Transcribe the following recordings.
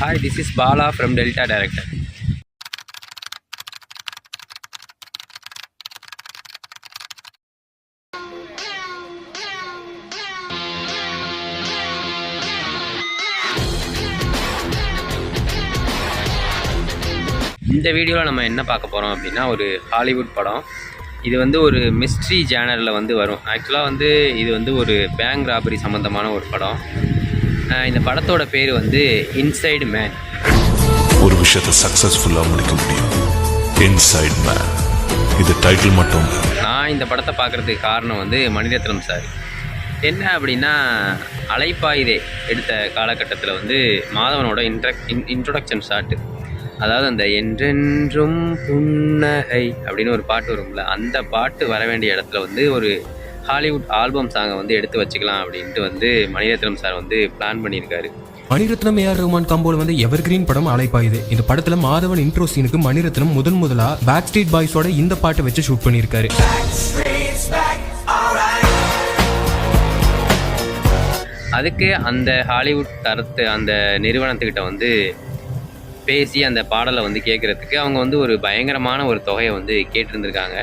Hi, this is Bala from Delta Director. இந்த வீடியோவில் நம்ம என்ன பார்க்க போகிறோம் அப்படின்னா ஒரு ஹாலிவுட் படம். இது வந்து ஒரு மிஸ்ட்ரி ஜேனரில் வந்து வரும். ஆக்சுவலாக வந்து இது வந்து ஒரு பேங்க் ராபரி சம்மந்தமான ஒரு படம். இந்த படத்தோட பேர் வந்து இன்சைடு மேன். ஒரு விஷயத்தை சக்ஸஸ்ஃபுல்லாக முடிக்க முடியும். இன்சைட் மேன் இது டைட்டில் மட்டும். நான் இந்த படத்தை பார்க்குறதுக்கு காரணம் வந்து மணிரத்னம் சார். என்ன அப்படின்னா, அலைப்பாயுதே எடுத்த காலகட்டத்தில் வந்து மாதவனோட இன்ட்ரொடக்ஷன் ஷாட்டு, அதாவது அந்த என்றென்றும் புன்னகை அப்படின்னு ஒரு பாட்டு வரும்ல, அந்த பாட்டு வர வேண்டிய இடத்துல வந்து ஒரு ஹாலிவுட் ஆல்பம் சாங்கை வந்து எடுத்து வச்சுக்கலாம் அப்படின்ட்டு வந்து மணிரத்னம் சார் வந்து பிளான் பண்ணியிருக்காரு. மணிரத்னம் ஏஆர் ரஹ்மான் காம்போல வந்து எவர் கிரீன் படம் அலைப்பாயுதே. இந்த படத்துல மாதவன் இன்ட்ரோ சீனுக்கு மணிரத்னம் முதலா பேக் ஸ்ட்ரீட் பாய்ஸோட இந்த பாட்டை வச்சு ஷூட் பண்ணியிருக்காரு. அதுக்கு அந்த ஹாலிவுட் தரத்து அந்த நிறுவனத்துக்கிட்ட வந்து பேசி அந்த பாடலை வந்து கேட்குறதுக்கு அவங்க வந்து ஒரு பயங்கரமான ஒரு தொகையை வந்து கேட்டிருந்துருக்காங்க.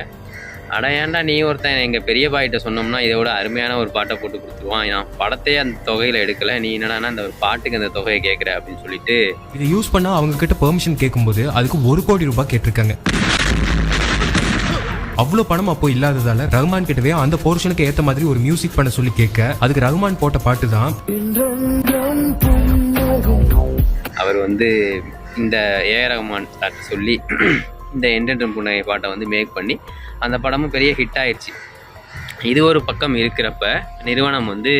அட ஏன்டா நீ ஒருத்தன் எங்கள் பெரிய பாய்கிட்ட சொன்னோம்னா இதை விட அருமையான ஒரு பாட்டை போட்டு கொடுத்துருவான், நான் படத்தையே அந்த தொகையில் எடுக்கலை, நீ என்னடானா அந்த ஒரு பாட்டுக்கு அந்த தொகையை கேட்குற அப்படின்னு சொல்லிட்டு இதை யூஸ் பண்ணால் அவங்க கிட்ட பெர்மிஷன் கேட்கும்போது அதுக்கு 1 கோடி ரூபாய் கேட்டிருக்காங்க. அவ்வளோ பணம் அப்போ இல்லாததால ரஹ்மான் கிட்டவே அந்த போர்ஷனுக்கு ஏற்ற மாதிரி ஒரு மியூசிக் பண்ண சொல்லி கேட்க அதுக்கு ரஹ்மான் போட்ட பாட்டு தான். அவர் வந்து இந்த ஏஆர் ரஹ்மான் சார்ட்ட சொல்லி இந்த என்றென்றும் புன்னகை பாட்டை வந்து மேக் பண்ணி அந்த படமும் பெரிய ஹிட் ஆயிடுச்சு. இது ஒரு பக்கம் இருக்கிறப்ப நிறுவனம் வந்து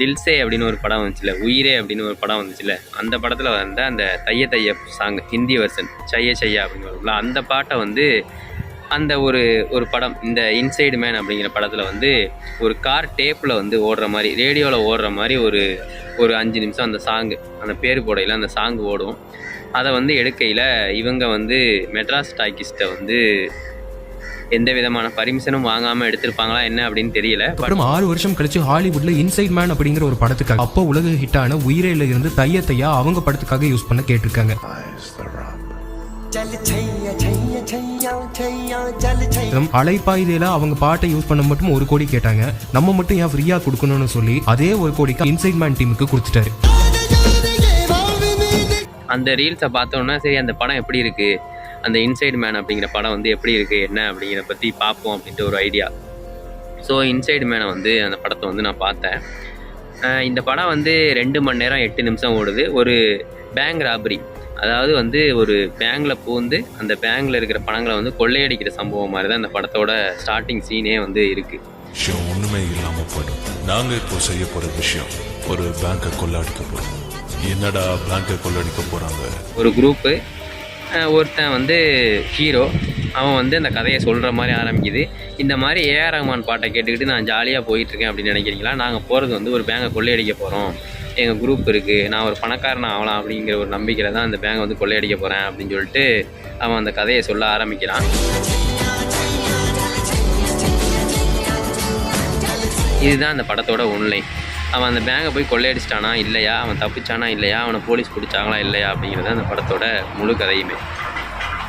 தில்சே அப்படின்னு ஒரு படம் வந்துச்சுல, உயிரே அப்படின்னு ஒரு படம் வந்துச்சுல, அந்த படத்தில் வந்த அந்த தைய தைய சாங் ஹிந்தி வெர்ஷன் சைய சையா அப்படின்னு வரும்ல, அந்த பாட்டை வந்து அந்த ஒரு படம் இந்த இன்சைடு மேன் அப்படிங்கிற படத்தில் வந்து ஒரு கார் டேப்பில் வந்து ஓடுற மாதிரி, ரேடியோவில் ஓடுற மாதிரி ஒரு 5 நிமிஷம் அந்த சாங்கு, அந்த பேர் போடையில் அந்த சாங் ஓடும். அதை வந்து எடுக்கையில் இவங்க வந்து மெட்ராஸ் டாக்கிஸ்ட்டை வந்து எந்த விதமான பர்மிஷனும் வாங்காமல் எடுத்திருப்பாங்களா என்ன அப்படின்னு தெரியல. அப்புறம் 6 வருஷம் கழிச்சு ஹாலிவுட்ல இன்சைட் மேன் அப்படிங்கிற ஒரு படத்துக்காக அப்போ உலக ஹிட்டான உயிரேல இருந்து தைய தையா அவங்க படத்துக்காக யூஸ் பண்ண கேட்டிருக்காங்க. அலைப்பாயுதேல அவங்க பாட்டை யூஸ் பண்ண மட்டும் 1 கோடி கேட்டாங்க. நம்ம மட்டும் ஏன் ஃப்ரீயா கொடுக்கணும்னு சொல்லி அதே 1 கோடிக்கு இன்சைட் மேன் டீமுக்கு கொடுத்துட்டாரு. அந்த ரீல்ஸை பார்த்தோன்னா சரி அந்த படம் எப்படி இருக்குது, அந்த இன்சைடு மேன் அப்படிங்கிற படம் வந்து எப்படி இருக்குது என்ன அப்படிங்கிற பற்றி பார்ப்போம் அப்படின்ட்டு ஒரு ஐடியா. ஸோ இன்சைடு மேனை வந்து அந்த படத்தை வந்து நான் பார்த்தேன். இந்த படம் வந்து 2 மணி நேரம் 8 நிமிஷம் ஓடுது. ஒரு பேங்க் ராபரி, அதாவது வந்து ஒரு பேங்கில் பூந்து அந்த பேங்கில் இருக்கிற பணங்களை வந்து கொள்ளையடிக்கிற சம்பவம் மாதிரி தான் இந்த படத்தோட ஸ்டார்டிங் சீனே வந்து இருக்குது. விஷயம் ஒன்றுமே இல்லாமல் போய்டும். நாங்கள் இப்போ செய்ய போகிற விஷயம் ஒரு பேங்கை கொள்ளையடிக்க போகிறோம். என்னடா பேங்கை கொள்ளையடிக்க போகிறாங்க? ஒரு குரூப்பு, ஒருத்தன் வந்து ஹீரோ, அவன் வந்து அந்த கதையை சொல்கிற மாதிரி ஆரம்பிக்குது. இந்த மாதிரி ஏஆர் ரஹ்மான் பாட்டை கேட்டுக்கிட்டு நான் ஜாலியாக போயிட்டுருக்கேன் அப்படின்னு நினைக்கிறீங்களா? நாங்கள் போகிறது வந்து ஒரு பேங்கை கொள்ளையடிக்க போகிறோம், எங்கள் குரூப் இருக்குது, நான் ஒரு பணக்காரன் ஆகலாம் அப்படிங்கிற ஒரு நம்பிக்கையில் தான் அந்த பேங்கை வந்து கொள்ளையடிக்க போகிறேன் அப்படின்னு சொல்லிட்டு அவன் அந்த கதையை சொல்ல ஆரம்பிக்கிறான். இதுதான் அந்த படத்தோட ஒன்லைன். அவன் அந்த பேங்கை போய் கொள்ளையடிச்சிட்டானா இல்லையா, அவன் தப்பிச்சானா இல்லையா, அவனை போலீஸ் பிடிச்சாங்களா இல்லையா அப்படிங்கிறது அந்த படத்தோட முழு கதையுமே.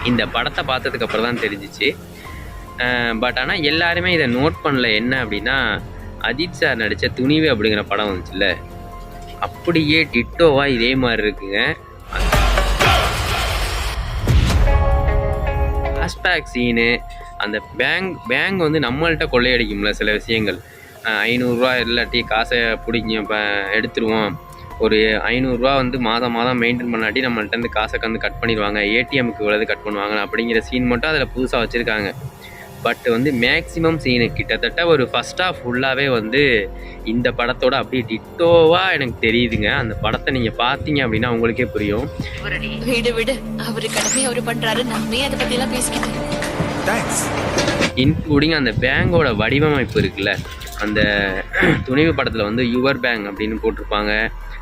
இந்த படத்தை பார்த்ததுக்கப்புறம் தான் தெரிஞ்சிச்சு. பட் ஆனால் எல்லாருமே இதை நோட் பண்ணல. என்ன அப்படின்னா, அஜித் சார் நடித்த துணிவு அப்படிங்கிற படம் வந்துச்சுல்ல, அப்படியே டிட்டோவாக இதே மாதிரி இருக்குங்க. ஃப்ளாஷ்பேக் சீனு, அந்த பேங்க் வந்து நம்மள்கிட்ட கொள்ளையடிக்கும்ல சில விஷயங்கள், 500 ரூபா இல்லாட்டி காசை பிடிங்க இப்போ எடுத்துருவோம், ஒரு 500 ரூபா வந்து மாதம் மெயின்டைன் பண்ணாட்டி நம்மள்ட்ட இருந்து காசை கட் பண்ணிடுவாங்க, ஏடிஎம்க்கு இவ்வளவு கட் பண்ணுவாங்க அப்படிங்கிற சீன் மட்டும் அதில் புதுசாக வச்சுருக்காங்க. பட் வந்து மேக்ஸிமம் சீனு கிட்டத்தட்ட ஒரு ஃபர்ஸ்ட் ஹாஃப் ஃபுல்லாகவே வந்து இந்த படத்தோட அப்படியே டிட்டோவாக எனக்கு தெரியுதுங்க. அந்த படத்தை நீங்கள் பார்த்தீங்க அப்படின்னா உங்களுக்கே புரியும். விடு அவரு கடமை அவரு பண்ணுறாரு, நம்மே அதை பற்றியெல்லாம் பேசிக்கிட்டு. இன்க்ளூடிங் அந்த பேங்கோட வடிவமைப்பு இருக்குல்ல, அந்த துணிவு படத்தில் வந்து யுவர் பேங்க் அப்படின்னு போட்டிருப்பாங்க,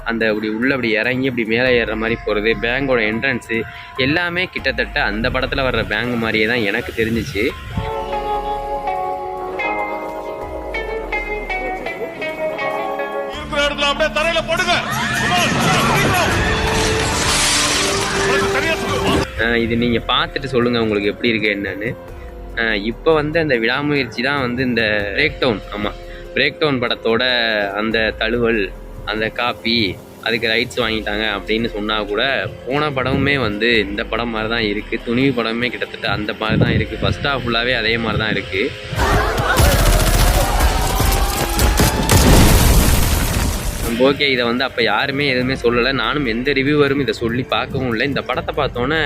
அந்த அப்படி இறங்கி அப்படி மேலே ஏறுற மாதிரி போகிறது, பேங்கோட என்ட்ரன்ஸு எல்லாமே கிட்டத்தட்ட அந்த படத்தில் வர்ற பேங்க் மாதிரியே தான் எனக்கு தெரிஞ்சிச்சு. இது நீங்கள் பார்த்துட்டு சொல்லுங்கள் உங்களுக்கு எப்படி இருக்கு என்னன்னு. இப்போ வந்து அந்த விடாமுயற்சி தான் வந்து இந்த பிரேக் டவுன், ஆமாம் பிரேக் டவுன் படத்தோட அந்த தழுவல், அந்த காப்பி, அதுக்கு ரைட்ஸ் வாங்கிட்டாங்க அப்படின்னு சொன்னால் கூட போன படமுமே வந்து இந்த படம் மாதிரி தான் இருக்குது. துணிவு படமுமே கிட்டத்தட்ட அந்த மாதிரி தான் இருக்குது. ஃபர்ஸ்ட் ஹாஃப் ஃபுல்லாகவே அதே மாதிரி தான் இருக்குது. ஓகே, இதை வந்து அப்போ யாருமே எதுவுமே சொல்லலை. நானும் எந்த ரிவ்யூவரும் இதை சொல்லி பார்க்கவும் இல்லை. இந்த படத்தை பார்த்தோன்னே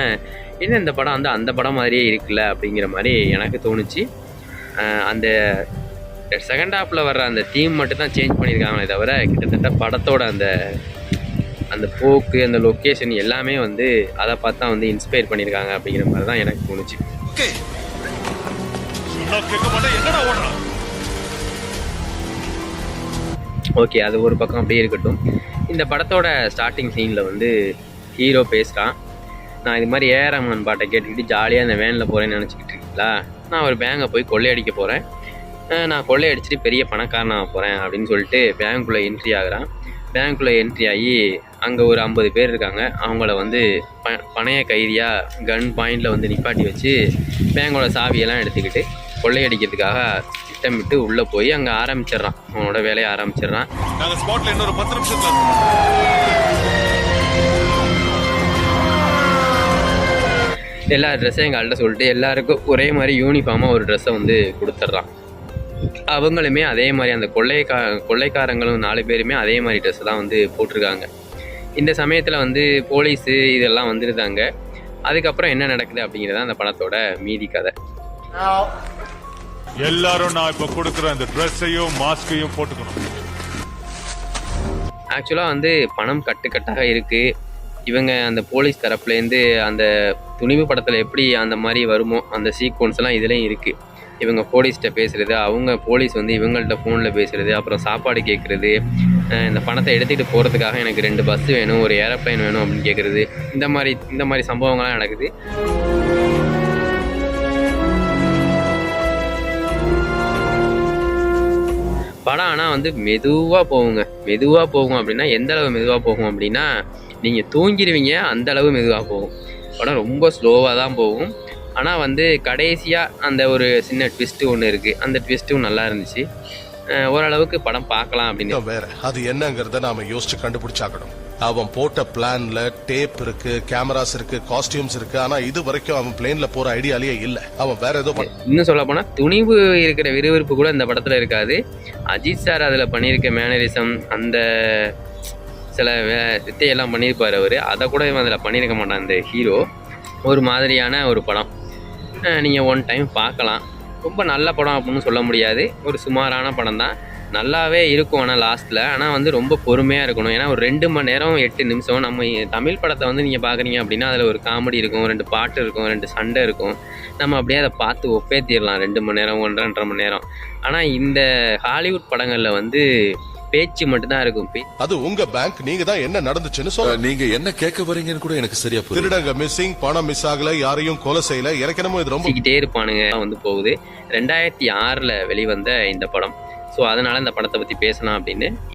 என்ன இந்த படம் வந்து அந்த படம் மாதிரியே இருக்குல்ல அப்படிங்கிற மாதிரி எனக்கு தோணுச்சு. அந்த செகண்ட் ஹாஃபில் வர்ற அந்த தீம் மட்டும் தான் சேஞ்ச் பண்ணியிருக்காங்களே தவிர கிட்டத்தட்ட படத்தோட அந்த போக்கு, அந்த லொக்கேஷன் எல்லாமே வந்து அதை பார்த்தா வந்து இன்ஸ்பயர் பண்ணியிருக்காங்க அப்படிங்கிற மாதிரி தான் எனக்கு தோணுச்சு. ஓகே, அது ஒரு பக்கம் அப்படியே இருக்கட்டும். இந்த படத்தோட ஸ்டார்டிங் சீனில் வந்து ஹீரோ பேசுகிறான். நான் இது மாதிரி ஏஆர் ரஹ்மான் பாட்டை கேட்டுக்கிட்டு ஜாலியாக அந்த வேனில் போகிறேன்னு நினச்சிக்கிட்டு இருக்கீங்களா, நான் ஒரு பேங்கை போய் கொள்ளையடிக்க போகிறேன், நான் கொள்ளையடிச்சிட்டு பெரிய பணக்காரனாக போகிறேன் அப்படின்னு சொல்லிட்டு பேங்க்குள்ளே என்ட்ரி ஆகுறான். பேங்க்குள்ளே என்ட்ரி ஆகி அங்கே ஒரு 50 பேர் இருக்காங்க. அவங்கள வந்து பணைய கைதியாக கன் பாயிண்டில் வந்து நிப்பாட்டி வச்சு பேங்கோட சாவியெல்லாம் எடுத்துக்கிட்டு கொள்ளையடிக்கிறதுக்காக திட்டமிட்டு உள்ளே போய் அங்கே ஆரம்பிச்சிடுறான், அவனோட வேலையை ஆரம்பிச்சிடுறான். எல்லா ட்ரெஸ்ஸையும் எங்கள்கிட்ட சொல்லிட்டு எல்லாருக்கும் ஒரே மாதிரி யூனிஃபார்மாக ஒரு ட்ரெஸ்ஸை வந்து கொடுத்துட்றான். அவங்களுமே அதே மாதிரி அந்த கொள்ளைக்காரங்களும் 4 பேருமே அதே மாதிரி ட்ரெஸ்ஸை தான் வந்து போட்டிருக்காங்க. இந்த சமயத்தில் வந்து போலீஸு இதெல்லாம் வந்துருந்தாங்க. அதுக்கப்புறம் என்ன நடக்குது அப்படிங்கிறத அந்த படத்தோட மீதி கதை. எல்லாரும் நான் இப்போ கொடுக்குற அந்த ட்ரெஸ்ஸையும் மாஸ்கையும் போட்டுக்கணும். ஆக்சுவலாக வந்து பணம் கட்டுக்கட்டாக இருக்குது. இவங்க அந்த போலீஸ் தரப்புலேருந்து அந்த துணிவு படத்தில் எப்படி அந்த மாதிரி வருமோ அந்த சீக்வன்ஸ்லாம் இதுலேயும் இருக்குது. இவங்க போலீஸ்கிட்ட பேசுகிறது, அவங்க போலீஸ் வந்து இவங்கள்ட்ட ஃபோனில் பேசுகிறது, அப்புறம் சாப்பாடு கேட்குறது, இந்த பணத்தை எடுத்துகிட்டு போகிறதுக்காக எனக்கு 2 பஸ் வேணும், ஒரு ஏரோப்ளைன் வேணும் அப்படின்னு கேட்குறது, இந்த மாதிரி சம்பவங்கள்லாம் நடக்குது. படம் ஆனால் வந்து மெதுவாக போகும் அப்படின்னா எந்த அளவு மெதுவாக போகும் அப்படின்னா நீங்கள் தூங்கிடுவீங்க, அந்தளவு மெதுவாக போகும். படம் ரொம்ப ஸ்லோவாக தான் போகும். ஆனால் வந்து கடைசியாக அந்த ஒரு சின்ன ட்விஸ்ட்டு ஒன்று இருக்குது. அந்த ட்விஸ்ட்டும் நல்லா இருந்துச்சு. ஓரளவுக்கு படம் பார்க்கலாம் அப்படின்னு. வேற அது என்னங்கிறத நாம யோசிச்சு கண்டுபிடிச்சாக்கணும். அவன் போட்ட பிளான்ல டேப் இருக்கு, கேமராஸ் இருக்கு, காஸ்டியூம்ஸ் இருக்கு. ஆனா இது வரைக்கும் அவன் பிளேன்ல போற ஐடியாலேயே இல்ல. அவன் வேற ஏதோ இன்னும் சொல்ல போனா துணிவு இருக்கிற விறுவிறுப்பு கூட இந்த படத்துல இருக்காது. அஜித் சார் அதுல பண்ணியிருக்க மேனரிசம், அந்த சில வித்தையெல்லாம் பண்ணியிருப்பார் அவர். அதை கூட இவன் அதில் பண்ணியிருக்க மாட்டான் இந்த ஹீரோ. ஒரு மாதிரியான ஒரு படம். நீங்கள் ஒன் டைம் பார்க்கலாம். ரொம்ப நல்ல படம் அப்படின்னு சொல்ல முடியாது, ஒரு சுமாரான படம் தான். நல்லாவே இருக்கும் ஆனால் லாஸ்ட்டில். ஆனால் வந்து ரொம்ப பொறுமையாக இருக்கணும். ஏன்னா ஒரு 2 மணி நேரம் 8 நிமிஷம். நம்ம தமிழ் படத்தை வந்து நீங்கள் பார்க்குறீங்க அப்படின்னா அதில் ஒரு காமெடி இருக்கும், 2 பாட்டு இருக்கும், 2 சண்டை இருக்கும். நம்ம அப்படியே அதை பார்த்து ஒப்பேத்திடலாம் 2 மணி நேரம், 1.5 மணி நேரம். ஆனால் இந்த ஹாலிவுட் படங்களில் வந்து பேச்சு மட்டும்தான் இருக்கும். அது உங்க பேங்க், நீங்க தான் என்ன நடந்துச்சுன்னு சொல்ல. நீங்க என்ன கேட்க வரீங்கன்னு கூட எனக்கு சரியா புரியல. திருடங்க மிஸ்ஸிங், பணம் மிஸ் ஆகல, யாரையும் கொலை செய்யல, இறக்கணுமோ இது ரொம்ப இருப்பானுங்க வந்து போகுது. 2006 வெளிவந்த இந்த படம். ஸோ அதனால இந்த படத்தை பற்றி பேசலாம் அப்படின்னு